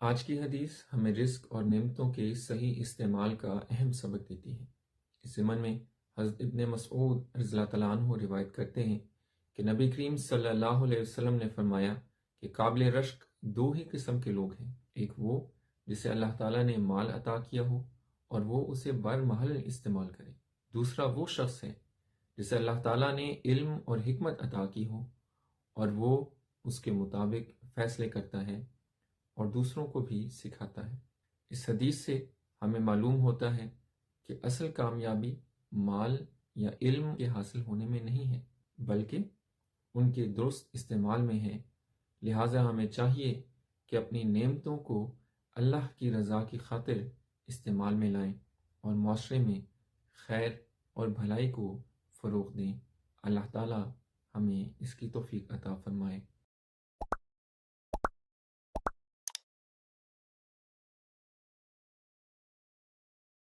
آج کی حدیث ہمیں رزق اور نعمتوں کے صحیح استعمال کا اہم سبق دیتی ہے۔ اس ضمن میں حضرت ابن مسعود رضی اللہ تعالیٰ عنہ روایت کرتے ہیں کہ نبی کریم صلی اللہ علیہ وسلم نے فرمایا کہ قابل رشک دو ہی قسم کے لوگ ہیں، ایک وہ جسے اللہ تعالیٰ نے مال عطا کیا ہو اور وہ اسے برمحل استعمال کرے، دوسرا وہ شخص ہے جسے اللہ تعالیٰ نے علم اور حکمت عطا کی ہو اور وہ اس کے مطابق فیصلے کرتا ہے اور دوسروں کو بھی سکھاتا ہے۔ اس حدیث سے ہمیں معلوم ہوتا ہے کہ اصل کامیابی مال یا علم کے حاصل ہونے میں نہیں ہے، بلکہ ان کے درست استعمال میں ہے۔ لہٰذا ہمیں چاہیے کہ اپنی نعمتوں کو اللہ کی رضا کی خاطر استعمال میں لائیں اور معاشرے میں خیر اور بھلائی کو فروغ دیں۔ اللہ تعالیٰ ہمیں اس کی توفیق عطا فرمائے۔